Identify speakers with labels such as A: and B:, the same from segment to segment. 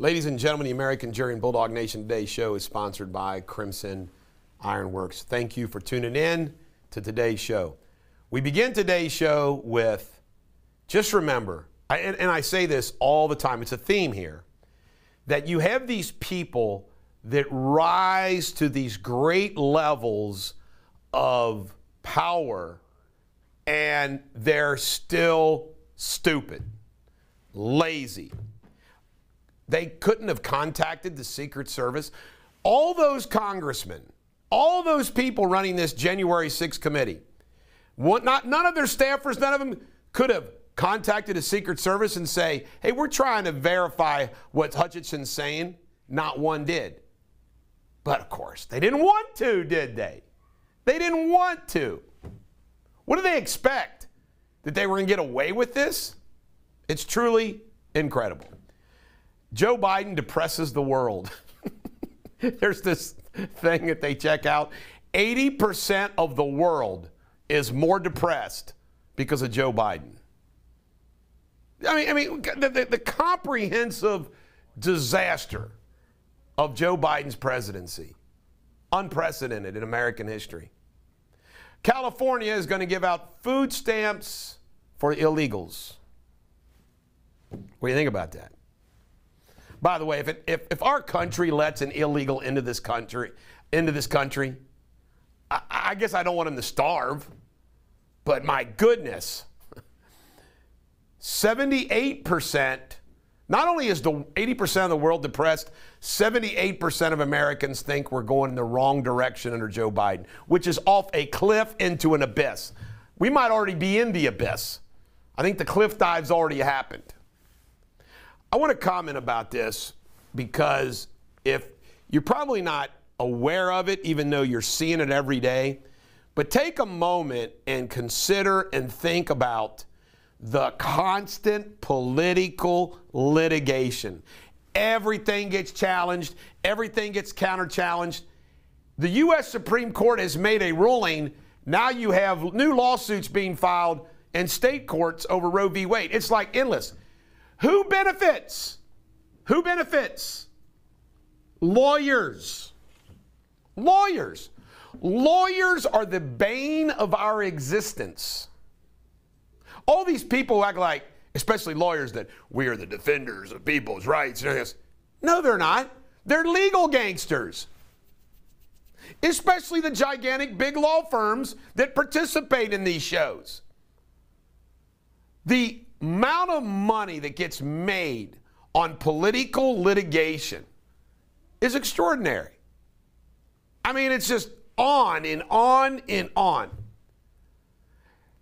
A: Ladies and gentlemen, the American Jury and Bulldog Nation Today's show is sponsored by Crimson Ironworks. Thank you for tuning in to today's show. We begin today's show with, just remember, and I say this all the time, it's a theme here, that you have these people that rise to these great levels of power and they're still stupid, lazy. They couldn't have contacted the Secret Service. All those congressmen, all those people running this January 6th committee, none of their staffers, none of them could have contacted the Secret Service and say, hey, we're trying to verify what Hutchinson's saying. Not one did. But of course, they didn't want to, did they? They didn't want to. What do they expect? That they were going to get away with this? It's truly incredible. Joe Biden depresses the world. There's this thing that they check out. 80% of the world is more depressed because of Joe Biden. I mean, the comprehensive disaster of Joe Biden's presidency, unprecedented in American history. California is going to give out food stamps for illegals. What do you think about that? By the way, if our country lets an illegal into this country, I guess I don't want him to starve, but my goodness, 78%, not only is the 80% of the world depressed, 78% of Americans think we're going in the wrong direction under Joe Biden, which is off a cliff into an abyss. We might already be in the abyss. I think the cliff dive's already happened. I want to comment about this because if you're probably not aware of it, even though you're seeing it every day, but take a moment and consider and think about the constant political litigation. Everything gets challenged. Everything gets counter-challenged. The U.S. Supreme Court has made a ruling. Now you have new lawsuits being filed in state courts over Roe v. Wade. It's like endless. Who benefits? Who benefits? Lawyers. Lawyers. Lawyers are the bane of our existence. All these people who act like, especially lawyers, that we are the defenders of people's rights. No, they're not. They're legal gangsters. Especially the gigantic big law firms that participate in these shows. The amount of money that gets made on political litigation is extraordinary. I mean, it's just on and on and on.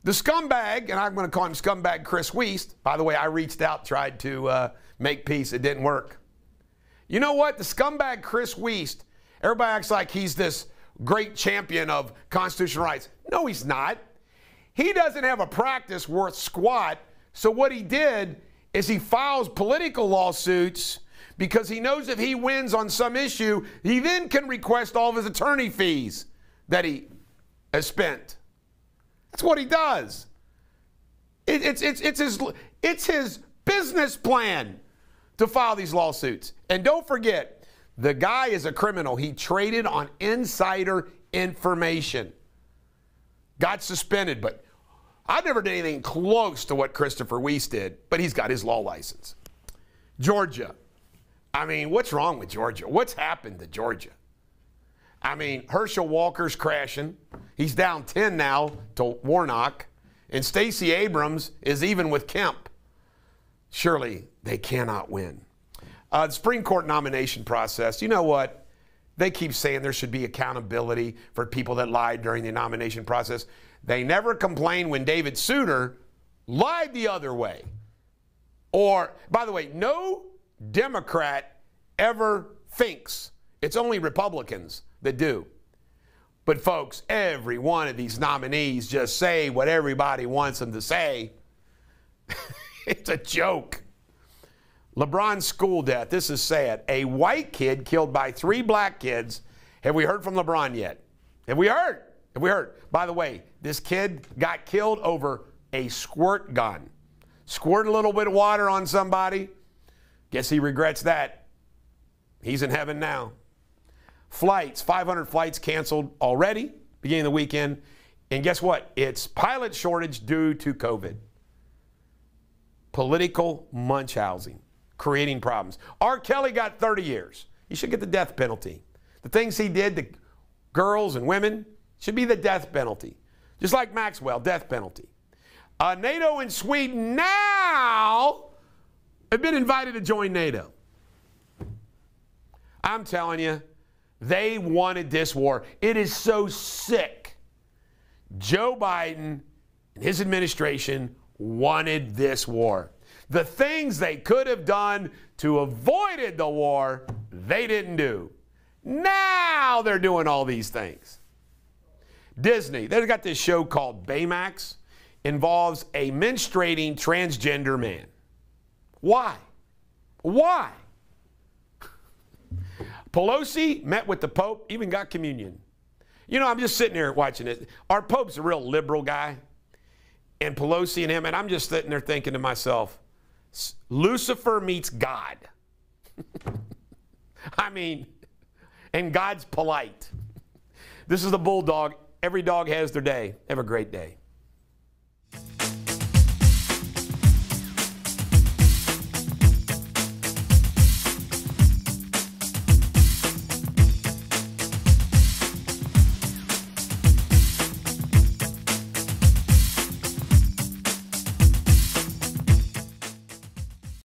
A: The scumbag, and I'm going to call him scumbag Chris Wiest. By the way, I reached out, tried to make peace. It didn't work. You know what? The scumbag Chris Wiest, everybody acts like he's this great champion of constitutional rights. No, he's not. He doesn't have a practice worth squat. So what he did is he files political lawsuits because he knows if he wins on some issue, he then can request all of his attorney fees that he has spent. That's what he does. It's his business plan to file these lawsuits. And don't forget, the guy is a criminal. He traded on insider information. Got suspended, but I never did anything close to what Christopher Wiest did, but he's got his law license. Georgia. I mean, what's wrong with Georgia? What's happened to Georgia? I mean, Herschel Walker's crashing. He's down 10 now to Warnock. And Stacey Abrams is even with Kemp. Surely they cannot win. The Supreme Court nomination process, you know what? They keep saying there should be accountability for people that lied during the nomination process. They never complain when David Souter lied the other way. Or, by the way, no Democrat ever thinks. It's only Republicans that do. But folks, every one of these nominees just say what everybody wants them to say. It's a joke. LeBron's school death. This is sad. A white kid killed by 3 black kids. Have we heard from LeBron yet? Have we heard? Have we heard? By the way, this kid got killed over a squirt gun. Squirt a little bit of water on somebody. Guess he regrets that. He's in heaven now. Flights, 500 flights canceled already, beginning of the weekend. And guess what? It's pilot shortage due to COVID. Political Munchausen, creating problems. R. Kelly got 30 years. He should get the death penalty. The things he did to girls and women should be the death penalty. Just like Maxwell, death penalty. NATO and Sweden now have been invited to join NATO. I'm telling you, they wanted this war. It is so sick. Joe Biden and his administration wanted this war. The things they could have done to avoid the war, they didn't do. Now they're doing all these things. Disney, they've got this show called Baymax. Involves a menstruating transgender man. Why? Why? Pelosi met with the Pope, even got communion. You know, I'm just sitting here watching it. Our Pope's a real liberal guy. And Pelosi and him, and I'm just sitting there thinking to myself, Lucifer meets God. I mean, and God's polite. This is the bulldog. Every dog has their day. Have a great day.